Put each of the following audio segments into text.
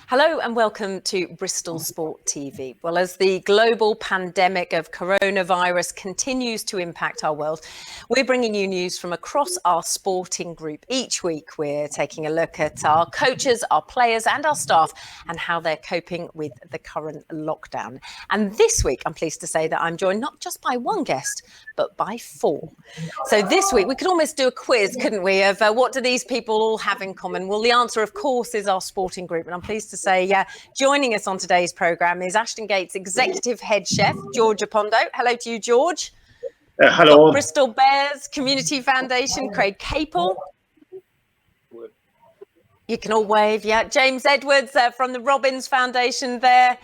Hello and welcome to Bristol Sport TV. Well, as the global pandemic of coronavirus continues to impact our world, we're bringing you news from across our sporting group. Each week, we're taking a look at our coaches, our players and our staff and how they're coping with the current lockdown. And this week, I'm pleased to say that I'm joined not just by one guest, but by four. So this week, we could almost do a quiz, couldn't we, of what do these people all have in common? Well, the answer, of course, is our sporting group. And I'm pleased to say joining us on today's programme is Ashton Gate's executive head chef, George Opondo. Hello to you, George. Hello. Bristol Bears Community Foundation, Craig Capel. You can all wave, yeah. James Edwards from the Robbins Foundation there.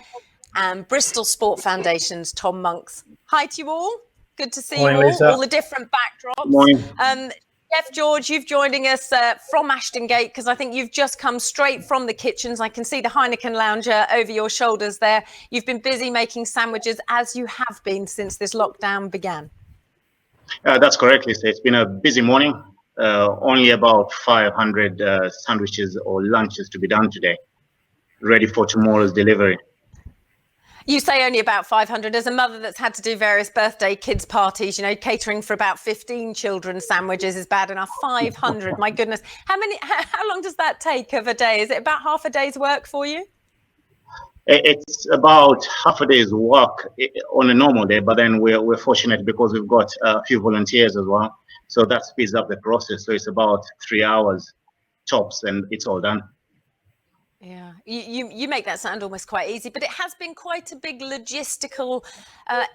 And Bristol Sport Foundation's Tom Monks. Hi to you all. Good to see you all the different backdrops. Morning. Chef George, you've joining us from Ashton Gate because I think you've just come straight from the kitchens. I can see the Heineken lounger over your shoulders there. You've been busy making sandwiches as you have been since this lockdown began. That's correct, Lisa. It's been a busy morning. Only about 500 sandwiches or lunches to be done today, ready for tomorrow's delivery. You say only about 500. As a mother that's had to do various birthday kids parties, you know, catering for about 15 children's sandwiches is bad enough. 500, my goodness. How long does that take of a day? Is it about half a day's work for you? It's about half a day's work on a normal day, but then we're fortunate because we've got a few volunteers as well. So that speeds up the process. So it's about 3 hours tops and it's all done. Yeah, you make that sound almost quite easy, but it has been quite a big logistical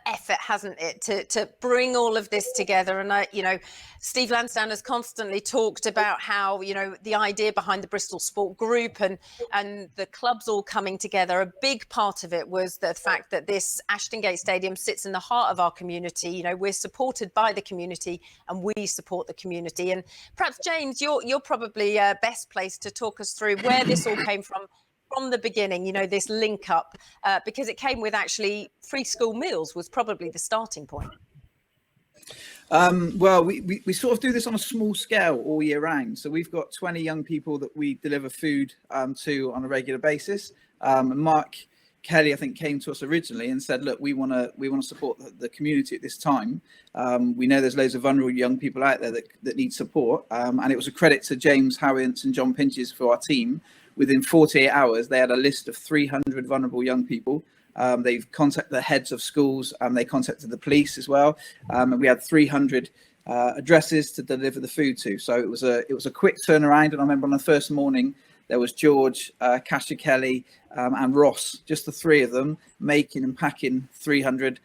effort, hasn't it, to bring all of this together. And you know, Steve Lansdown has constantly talked about how, you know, the idea behind the Bristol Sport Group and the clubs all coming together. A big part of it was the fact that this Ashton Gate Stadium sits in the heart of our community. You know, we're supported by the community and we support the community. And perhaps James, you're probably best placed to talk us through where this all came from the beginning, you know, this link up, because it came with actually free school meals was probably the starting point. Well, we sort of do this on a small scale all year round. So we've got 20 young people that we deliver food to on a regular basis. Mark Kelly, I think, came to us originally and said, look, we want to support the community at this time. We know there's loads of vulnerable young people out there that need support. And it was a credit to James Howins and John Pinches for our team. Within 48 hours, they had a list of 300 vulnerable young people. They've contacted the heads of schools and they contacted the police as well. And we had 300 addresses to deliver the food to. So it was a quick turnaround. And I remember on the first morning, there was George, Kasia Kelly and Ross, just the three of them, making and packing 300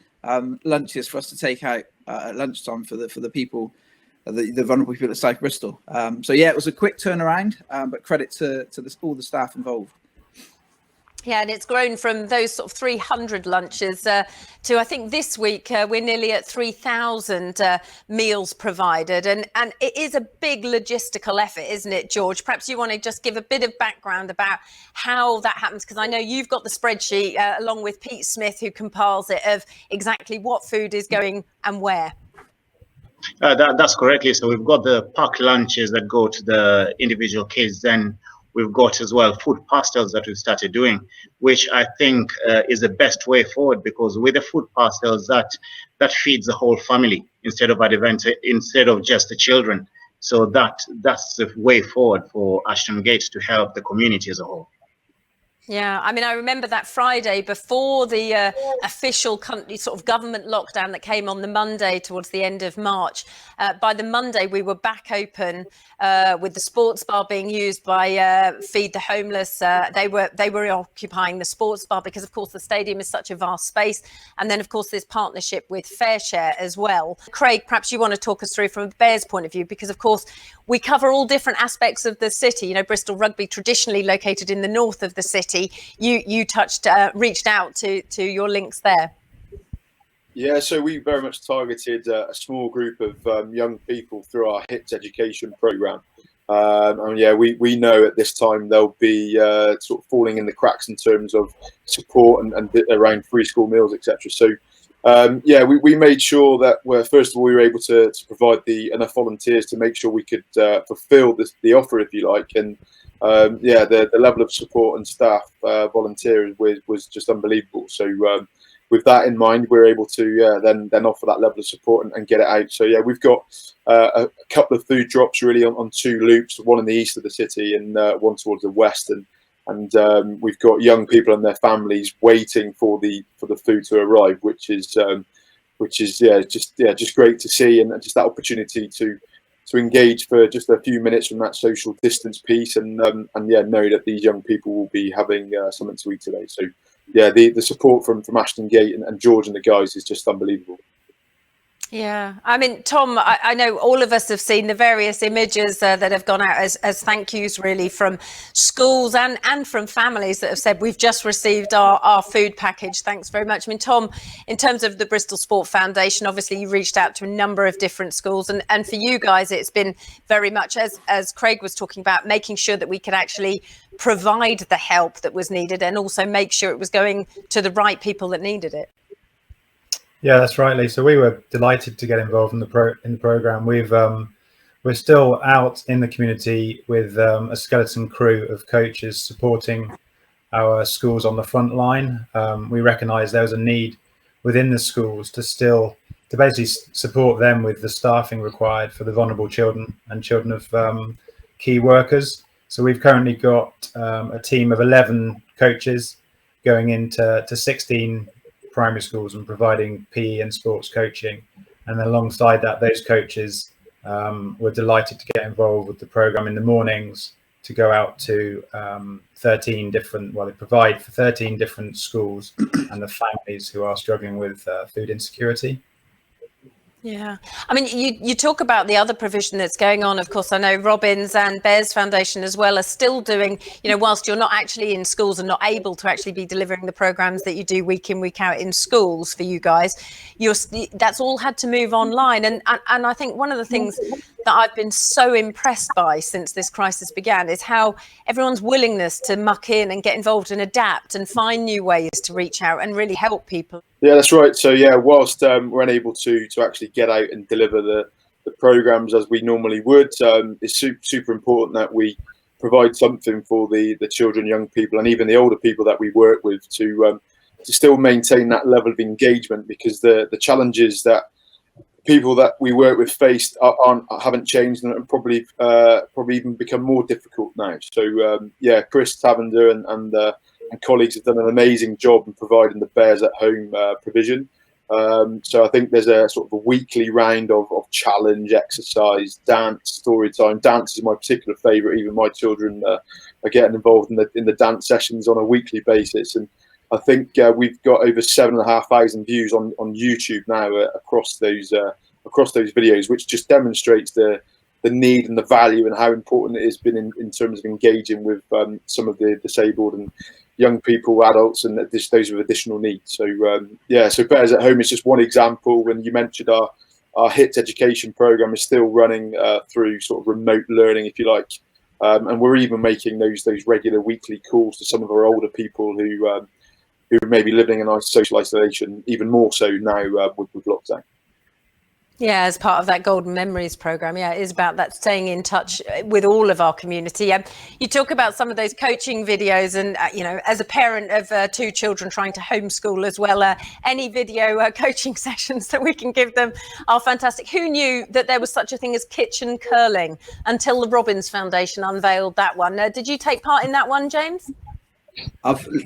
lunches for us to take out at lunchtime for the people, the vulnerable people at South Bristol. So yeah, it was a quick turnaround, but credit to all the staff involved. Yeah, and it's grown from those sort of 300 lunches to, I think this week, we're nearly at 3,000 meals provided. And it is a big logistical effort, isn't it, George? Perhaps you want to just give a bit of background about how that happens, because I know you've got the spreadsheet along with Pete Smith, who compiles it, of exactly what food is going and where. That's correctly. So we've got the packed lunches that go to the individual kids. Then we've got as well food parcels that we've started doing, which I think is the best way forward, because with the food parcels that feeds the whole family instead of just the children. So that's the way forward for Ashton Gate to help the community as a whole. Yeah, I mean, I remember that Friday before the official country sort of government lockdown that came on the Monday towards the end of March. By the Monday, we were back open with the sports bar being used by Feed the Homeless. They were occupying the sports bar because, of course, the stadium is such a vast space. And then, of course, there's partnership with FareShare as well. Craig, perhaps you want to talk us through from a Bears point of view, because, of course, we cover all different aspects of the city. You know, Bristol Rugby traditionally located in the north of the city. You reached out to your links there. Yeah, so we very much targeted a small group of young people through our HITS education programme. And yeah, we know at this time they'll be sort of falling in the cracks in terms of support and around free school meals, etc. So yeah, we made sure that first of all we were able to provide enough volunteers to make sure we could fulfil the offer, if you like, and yeah, the level of support and staff volunteers was just unbelievable. So with that in mind, we're able to then offer that level of support and get it out. So yeah, we've got a couple of food drops really on 2 loops, one in the east of the city and one towards the west, and we've got young people and their families waiting for the food to arrive, which is just great to see, and just that opportunity to engage for just a few minutes from that social distance piece, and yeah, know that these young people will be having something to eat today. So yeah, the support from Ashton Gate and George and the guys is just unbelievable. Yeah, I mean, Tom, I know all of us have seen the various images that have gone out as thank yous, really, from schools and from families that have said, we've just received our food package. Thanks very much. I mean, Tom, in terms of the Bristol Sport Foundation, obviously you reached out to a number of different schools, and for you guys, it's been very much, as Craig was talking about, making sure that we could actually provide the help that was needed and also make sure it was going to the right people that needed it. Yeah, that's right, Lee. So we were delighted to get involved in the program. We're still out in the community with a skeleton crew of coaches supporting our schools on the front line. We recognised there was a need within the schools to basically support them with the staffing required for the vulnerable children and children of key workers. So we've currently got a team of 11 coaches going into 16 primary schools and providing PE and sports coaching, and alongside that, those coaches were delighted to get involved with the program in the mornings to go out to 13 different, well, they provide for 13 different schools and the families who are struggling with food insecurity. Yeah, I mean, you talk about the other provision that's going on. Of course, I know Robins and Bears Foundation as well are still doing, whilst you're not actually in schools and not able to actually be delivering the programs that you do week in, week out in schools for you guys, that's all had to move online. And I think one of the things that I've been so impressed by since this crisis began is how everyone's willingness to muck in and get involved and adapt and find new ways to reach out and really help people. Yeah, that's right. So yeah, whilst we're unable to actually get out and deliver the programs as we normally would, it's super important that we provide something for the children, young people, and even the older people that we work with to still maintain that level of engagement, because the challenges that people that we work with faced haven't changed, and probably even become more difficult now. So yeah, Chris Tavender and colleagues have done an amazing job in providing the Bears at Home provision. So I think there's a sort of a weekly round of challenge, exercise, dance, story time. Dance is my particular favourite. Even my children are getting involved in the dance sessions on a weekly basis. And I think we've got over 7,500 views on YouTube now across those videos, which just demonstrates the need and the value and how important it has been in terms of engaging with some of the disabled and young people, adults, and those with additional needs. So yeah, so Bears at Home is just one example. When you mentioned our HITS education program is still running through sort of remote learning, if you like, and we're even making those regular weekly calls to some of our older people who may be living in social isolation, even more so now with lockdown. Yeah, as part of that Golden Memories program. Yeah, it is about that, staying in touch with all of our community. You talk about some of those coaching videos, and as a parent of 2 children trying to homeschool as well, any video coaching sessions that we can give them are fantastic. Who knew that there was such a thing as kitchen curling until the Robins Foundation unveiled that one? Did you take part in that one, James?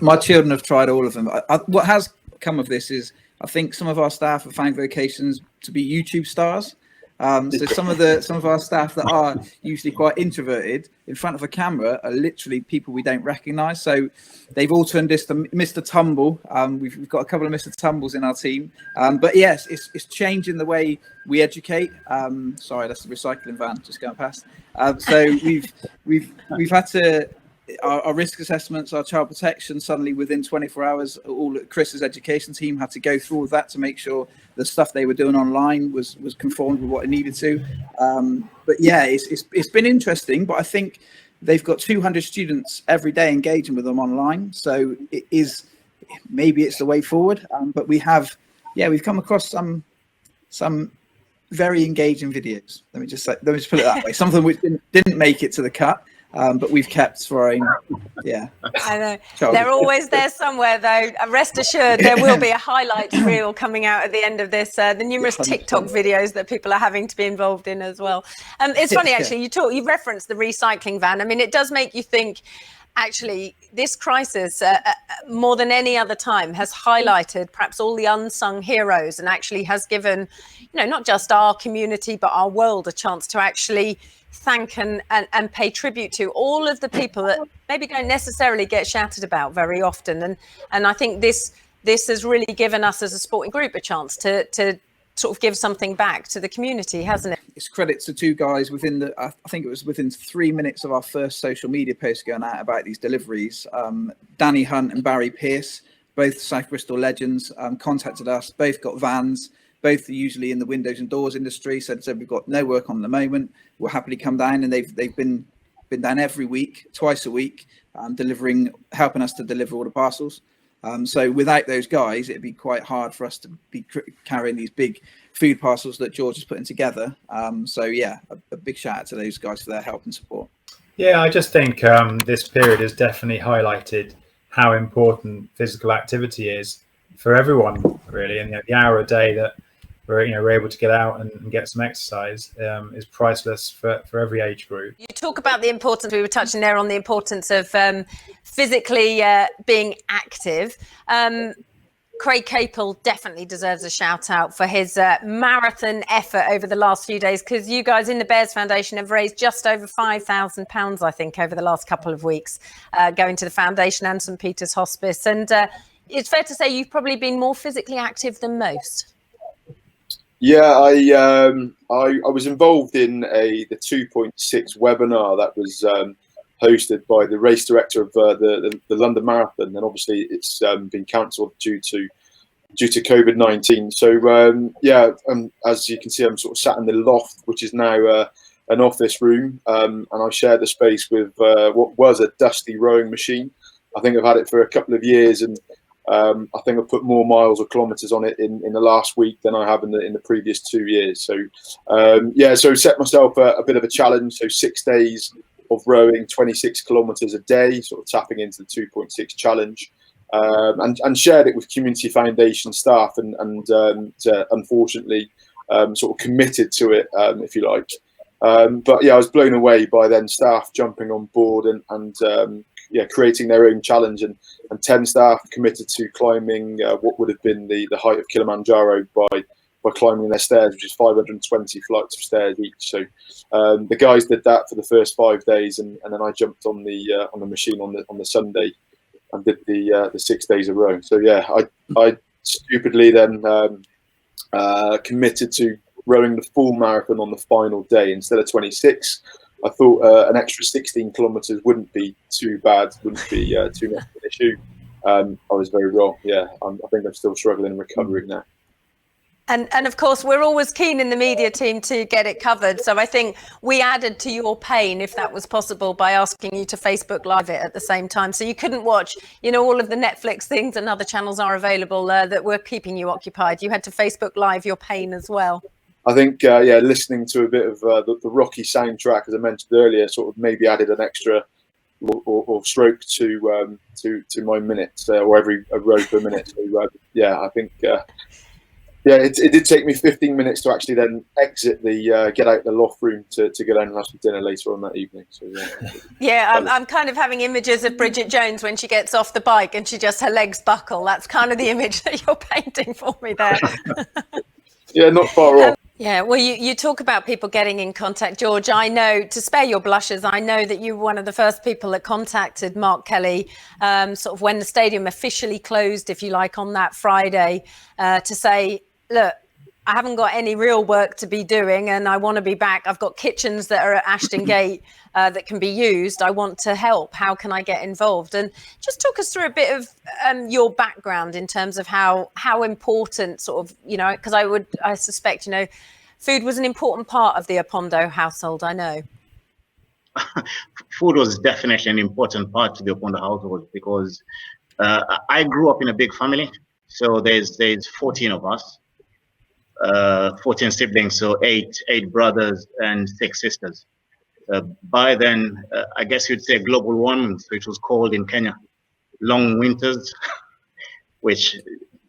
My children have tried all of them. What has come of this is, I think some of our staff have found vocations to be YouTube stars. So some of our staff that are usually quite introverted in front of a camera are literally people we don't recognise. So they've all turned this to Mr. Tumble. We've got a couple of Mr. Tumbles in our team. But yes, it's changing the way we educate. Sorry, that's the recycling van just going past. So we've had to. Our risk assessments, our child protection, suddenly within 24 hours, all Chris's education team had to go through all of that to make sure the stuff they were doing online was conformed with what it needed to. But yeah, it's been interesting, but I think they've got 200 students every day engaging with them online. So maybe it's the way forward. But we've come across some very engaging videos. Let me just put it that way. Some of them which didn't make it to the cut. but we've kept for our own. Yeah, I know. Charlie. They're always there somewhere, though. Rest assured, there will be a highlights reel coming out at the end of this. The numerous 100%. TikTok videos that people are having to be involved in as well. It's funny, actually. You referenced the recycling van. I mean, it does make you think. Actually, this crisis, more than any other time, has highlighted perhaps all the unsung heroes, and actually has given, not just our community but our world a chance to actually thank and pay tribute to all of the people that maybe don't necessarily get shouted about very often. And I think this has really given us as a sporting group a chance to sort of give something back to the community, hasn't it? It's credit to two guys I think it was within 3 minutes of our first social media post going out about these deliveries. Danny Hunt and Barry Pearce, both South Bristol legends, contacted us, both got vans, both are usually in the windows and doors industry, said we've got no work on at the moment, we'll happily come down, and they've been down every week, twice a week, helping us to deliver all the parcels. So without those guys, it'd be quite hard for us to be carrying these big food parcels that George is putting together. So yeah, a big shout out to those guys for their help and support. Yeah, I just think this period has definitely highlighted how important physical activity is for everyone, really. And the hour a day that we're able to get out and get some exercise is priceless for every age group. You talk about the importance, we were touching there on the importance of physically being active. Craig Capel definitely deserves a shout out for his marathon effort over the last few days, because you guys in the Bears Foundation have raised just over £5,000, I think, over the last couple of weeks, going to the Foundation and St Peter's Hospice. And it's fair to say you've probably been more physically active than most. Yeah, I was involved in the 2.6 webinar that was hosted by the race director of the London Marathon, and obviously it's been cancelled due to COVID-19. So as you can see, I'm sort of sat in the loft, which is now an office room, and I share the space with what was a dusty rowing machine. I think I've had it for a couple of years, and I think I've put more miles or kilometres on it in the last week than I have in the previous 2 years. So so set myself a bit of a challenge. So 6 days of rowing 26 kilometres a day, sort of tapping into the 2.6 challenge, and shared it with Community Foundation staff, and unfortunately sort of committed to it, if you like. But yeah, I was blown away by then staff jumping on board and creating their own challenge, and 10 staff committed to climbing what would have been the height of Kilimanjaro by climbing their stairs, which is 520 flights of stairs each. So the guys did that for the first 5 days, and then I jumped on the machine on the Sunday and did the 6 days of rowing. So yeah, I stupidly then committed to rowing the full marathon on the final day instead of 26. I thought an extra 16 kilometres wouldn't be too bad, wouldn't be too much of an issue. I was very wrong. Yeah, I think I'm still struggling and recovering now. And of course, we're always keen in the media team to get it covered. So I think we added to your pain, if that was possible, by asking you to Facebook Live it at the same time. So you couldn't watch, all of the Netflix things and other channels are available that were keeping you occupied. You had to Facebook Live your pain as well. I think, listening to a bit of the Rocky soundtrack, as I mentioned earlier, sort of maybe added an extra or stroke to my minutes, or every row per minute. So, I think... it did take me 15 minutes to actually then exit get out the loft room to go down and have some dinner later on that evening. So I'm kind of having images of Bridget Jones when she gets off the bike and her legs buckle. That's kind of the image that you're painting for me there. Yeah, not far off. Yeah, well, you talk about people getting in contact, George. I know, to spare your blushes, I know that you were one of the first people that contacted Mark Kelly, sort of when the stadium officially closed, if you like, on that Friday, to say, look, I haven't got any real work to be doing and I want to be back. I've got kitchens that are at Ashton Gate that can be used. I want to help. How can I get involved? And just talk us through a bit of your background in terms of how important sort of, because I suspect, food was an important part of the Opondo household, I know. Food was definitely an important part to the Opondo household because I grew up in a big family. So there's 14 of us. 14 siblings, so eight brothers and 6 sisters. By then, I guess you'd say global warming, so it was cold in Kenya, long winters, which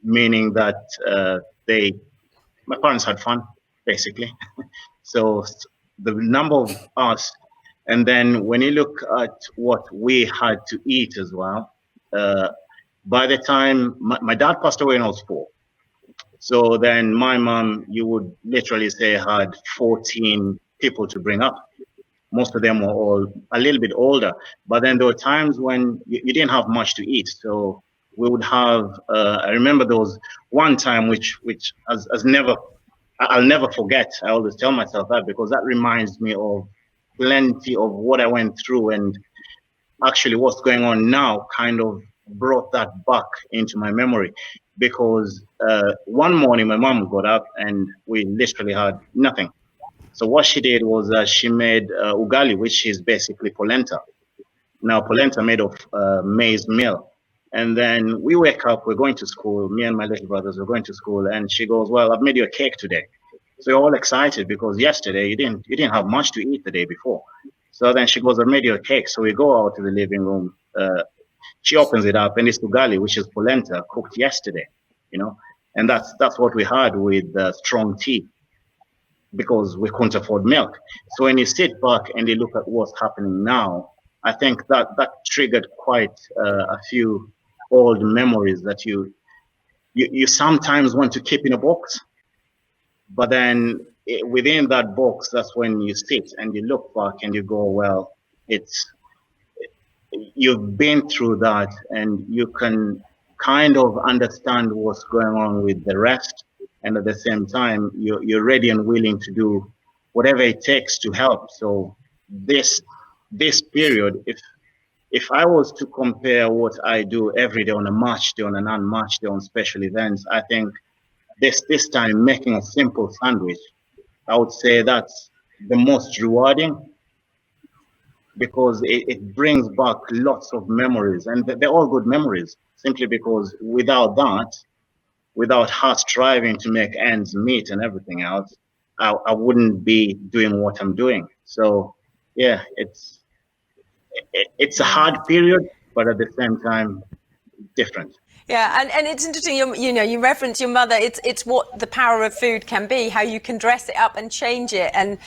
meaning that my parents had fun, basically. So the number of us, and then when you look at what we had to eat as well, by the time my dad passed away when I was 4. So then my mom, you would literally say, had 14 people to bring up. Most of them were all a little bit older, but then there were times when you didn't have much to eat. So we would have, I remember there was one time which has never, I'll never forget. I always tell myself that because that reminds me of plenty of what I went through, and actually what's going on now kind of brought that back into my memory. Because one morning my mom got up and we literally had nothing. So what she did was she made ugali, which is basically polenta. Now polenta made of maize meal. And then we wake up, we're going to school, me and my little brothers are going to school, and she goes, well, I've made you a cake today. So you're all excited because yesterday you didn't have much to eat the day before. So then she goes, I've made you a cake. So we go out to the living room. She opens it up and it's ugali, which is polenta cooked yesterday, and that's what we had with strong tea because we couldn't afford milk. So when you sit back and you look at what's happening now, I think that triggered quite a few old memories that you sometimes want to keep in a box, but then within that box, that's when you sit and you look back and you go, well, you've been through that and you can kind of understand what's going on with the rest, and at the same time you're ready and willing to do whatever it takes to help. So this period, if I was to compare what I do every day on a match day, on an unmatched day, on special events, I think this time making a simple sandwich, I would say that's the most rewarding, because it brings back lots of memories, and they're all good memories, simply because without us striving to make ends meet and everything else, I wouldn't be doing what I'm doing. So yeah, it's a hard period, but at the same time different. Yeah, and it's interesting, you reference your mother. It's what the power of food can be, how you can dress it up and change it, and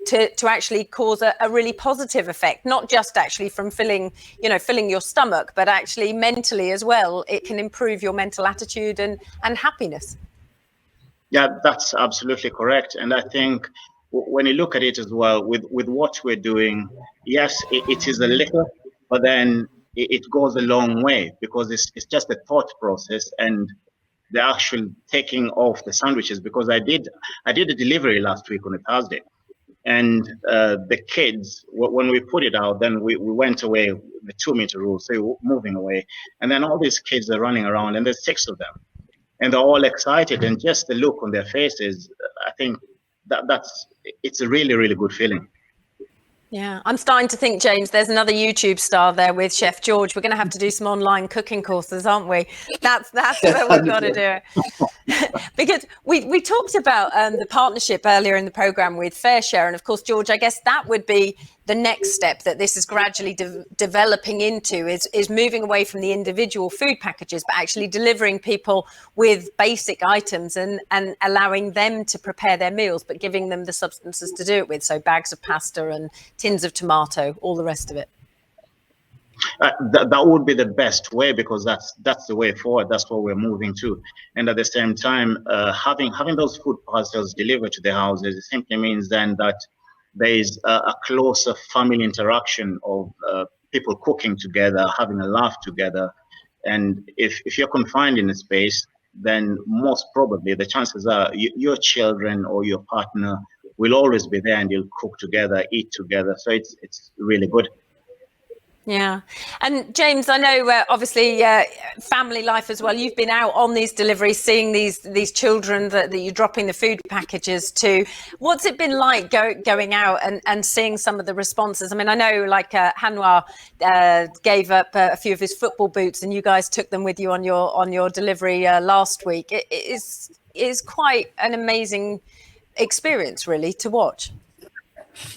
to actually cause a really positive effect, not just actually from filling your stomach, but actually mentally as well. It can improve your mental attitude and happiness. Yeah, that's absolutely correct. And I think when you look at it as well, with what we're doing, yes, it is a little, but then it goes a long way, because it's just a thought process and the actual taking off the sandwiches. Because I did a delivery last week on a Thursday, and the kids, when we put it out, then we went away, the 2-meter rule, so we're moving away, and then all these kids are running around, and there's 6 of them, and they're all excited, and just the look on their faces, I think it's a really, really good feeling. Yeah, I'm starting to think, James, there's another YouTube star there with Chef George. We're going to have to do some online cooking courses, aren't we? That's where we've got to do it. Because we talked about the partnership earlier in the programme with FareShare. And of course, George, I guess that would be the next step that this is gradually developing into, is moving away from the individual food packages, but actually delivering people with basic items and allowing them to prepare their meals, but giving them the substances to do it with. So bags of pasta and tins of tomato, all the rest of it. That would be the best way, because that's the way forward. That's what we're moving to. And at the same time, having those food parcels delivered to the houses, it simply means then that there is a closer family interaction of people cooking together, having a laugh together. And if you're confined in a space, then most probably the chances are your children or your partner will always be there, and you'll cook together, eat together. So it's really good. Yeah. And James, I know obviously family life as well. You've been out on these deliveries, seeing these children that you're dropping the food packages to. What's it been like going out and seeing some of the responses? I mean, I know like Hanwar gave up a few of his football boots, and you guys took them with you on your delivery last week. It is quite an amazing experience, really, to watch.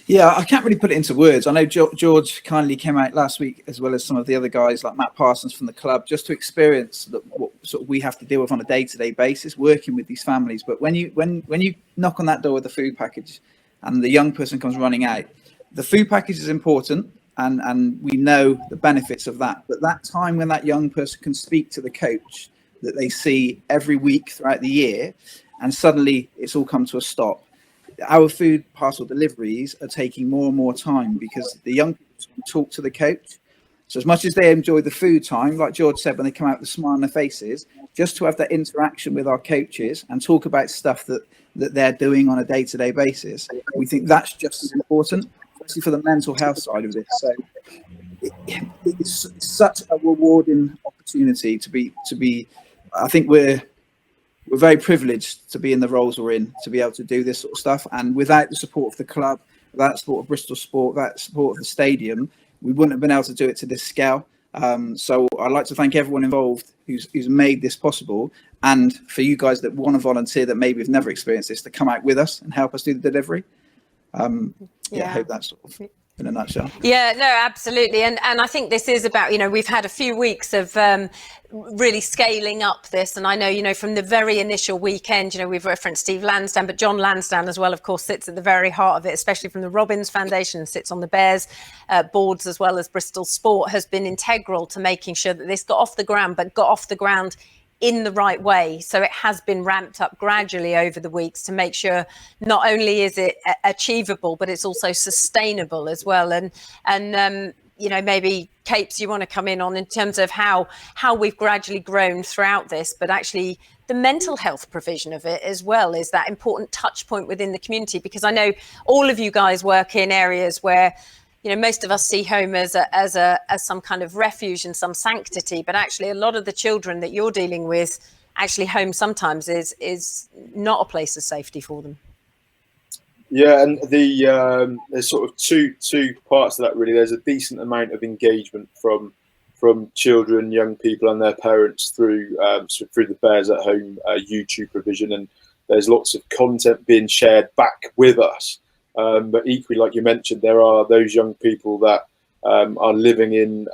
Yeah, I can't really put it into words. I know George kindly came out last week, as well as some of the other guys like Matt Parsons from the club, just to experience what sort of we have to deal with on a day-to-day basis, working with these families. But when you knock on that door with the food package, and the young person comes running out, the food package is important, and we know the benefits of that. But that time when that young person can speak to the coach that they see every week throughout the year, and suddenly it's all come to a stop. Our food parcel deliveries are taking more and more time because the young people talk to the coach. So as much as they enjoy the food time, like George said, when they come out with a smile on their faces, just to have that interaction with our coaches and talk about stuff that they're doing on a day-to-day basis, we think that's just as important, especially for the mental health side of this. So it's such a rewarding opportunity to be. I think we're very privileged to be in the roles we're in, to be able to do this sort of stuff. And without the support of the club, without the support of Bristol Sport, without the support of the stadium, we wouldn't have been able to do it to this scale. So I'd like to thank everyone involved who's made this possible. And for you guys that want to volunteer, that maybe have never experienced this, to come out with us and help us do the delivery. I hope that's sort of in a nutshell. Yeah, no, absolutely. And I think this is about, we've had a few weeks of really scaling up this. And I know, from the very initial weekend, we've referenced Steve Lansdown, but John Lansdown as well, of course, sits at the very heart of it, especially from the Robbins Foundation, sits on the Bears boards, as well as Bristol Sport, has been integral to making sure that this got off the ground, but got off the ground in the right way. So it has been ramped up gradually over the weeks to make sure not only is it achievable, but it's also sustainable as well. And maybe Capes, you want to come in on in terms of how we've gradually grown throughout this, but actually the mental health provision of it as well is that important touch point within the community, because I know all of you guys work in areas where most of us see home as some kind of refuge and some sanctity, but actually a lot of the children that you're dealing with, actually home sometimes is not a place of safety for them. Yeah, and there's sort of two parts to that really. There's a decent amount of engagement from children, young people, and their parents through the Bears at Home YouTube provision, and there's lots of content being shared back with us. But equally, like you mentioned, there are those young people that are living in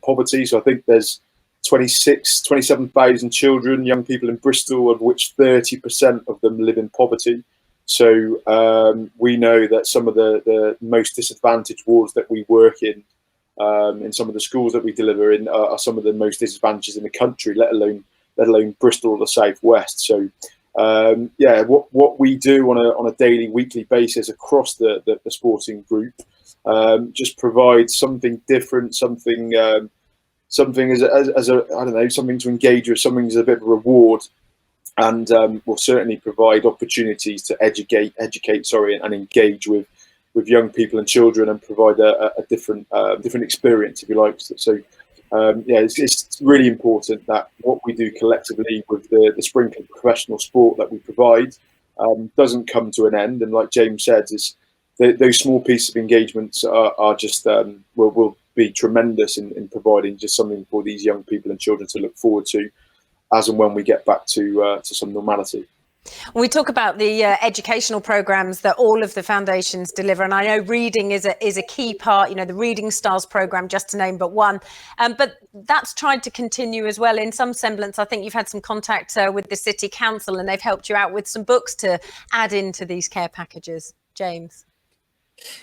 poverty. So I think there's 27,000 children, young people in Bristol, of which 30% of them live in poverty. So we know that some of the most disadvantaged wards that we work in some of the schools that we deliver in, are some of the most disadvantaged in the country, let alone Bristol or the southwest. So. What we do on a daily, weekly basis across the sporting group, just provide something different, something as something to engage with, something as a bit of a reward, and will certainly provide opportunities to educate, and engage with young people and children, and provide a different experience, if you like. So. It's really important that what we do collectively with the sprinkle of professional sport that we provide doesn't come to an end. And like James said, those small pieces of engagements are just will be tremendous in providing just something for these young people and children to look forward to as and when we get back to some normality. We talk about the educational programs that all of the foundations deliver, and I know reading is a key part. The Reading Stars program, just to name but one, but that's tried to continue as well in some semblance. I think you've had some contact with the City Council, and they've helped you out with some books to add into these care packages. James.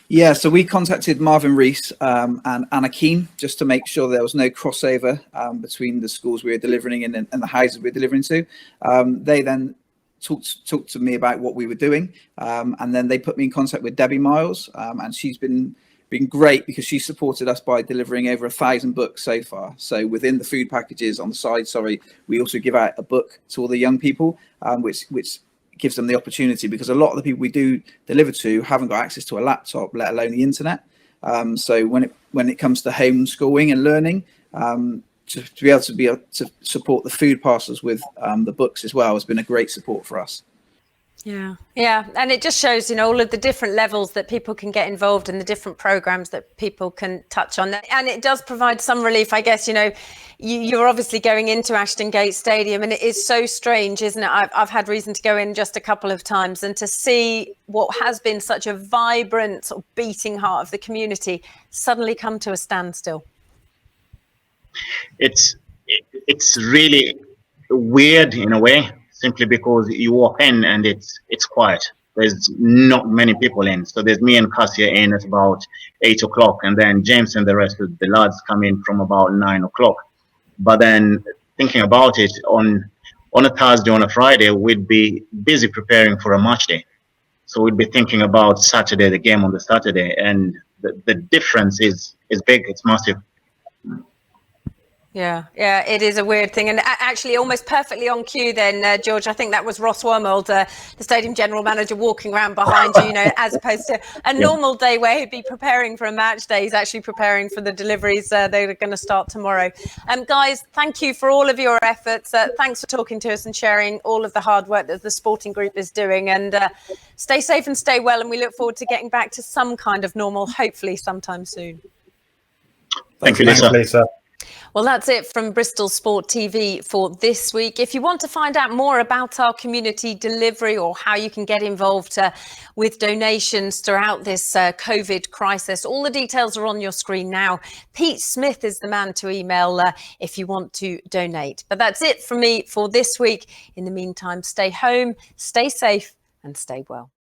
Yeah, so we contacted Marvin Rees and Anna Keane just to make sure there was no crossover between the schools we were delivering in and the houses we were delivering to. They then talked to me about what we were doing, and then they put me in contact with Debbie Miles, and she's been great because she supported us by delivering over 1,000 books so far. So within the food packages on the side, we also give out a book to all the young people, which gives them the opportunity, because a lot of the people we do deliver to haven't got access to a laptop, let alone the internet. So when it comes to homeschooling and learning, to be able to support the food parcels with the books as well has been a great support for us. Yeah, and it just shows, all of the different levels that people can get involved in, the different programs that people can touch on, and it does provide some relief, I guess. you're obviously going into Ashton Gate Stadium, and it is so strange, isn't it? I've had reason to go in just a couple of times, and to see what has been such a vibrant sort of beating heart of the community suddenly come to a standstill. It's really weird in a way, simply because you walk in and it's quiet. There's not many people in. So there's me and Cassia in at about 8 o'clock, and then James and the rest of the lads come in from about 9 o'clock. But then thinking about it, on a Thursday, on a Friday, we'd be busy preparing for a match day. So we'd be thinking about Saturday, the game on the Saturday, and the difference is big. It's massive. Yeah, it is a weird thing. And actually almost perfectly on cue then, George, I think that was Ross Wormold, the stadium general manager, walking around behind you, as opposed to a normal day where he'd be preparing for a match day. He's actually preparing for the deliveries. They're going to start tomorrow. Guys, thank you for all of your efforts. Thanks for talking to us and sharing all of the hard work that the sporting group is doing. And stay safe and stay well. And we look forward to getting back to some kind of normal, hopefully sometime soon. Thank you, Lisa. Well, that's it from Bristol Sport TV for this week. If you want to find out more about our community delivery or how you can get involved with donations throughout this COVID crisis, all the details are on your screen now. Pete Smith is the man to email if you want to donate. But that's it from me for this week. In the meantime, stay home, stay safe and stay well.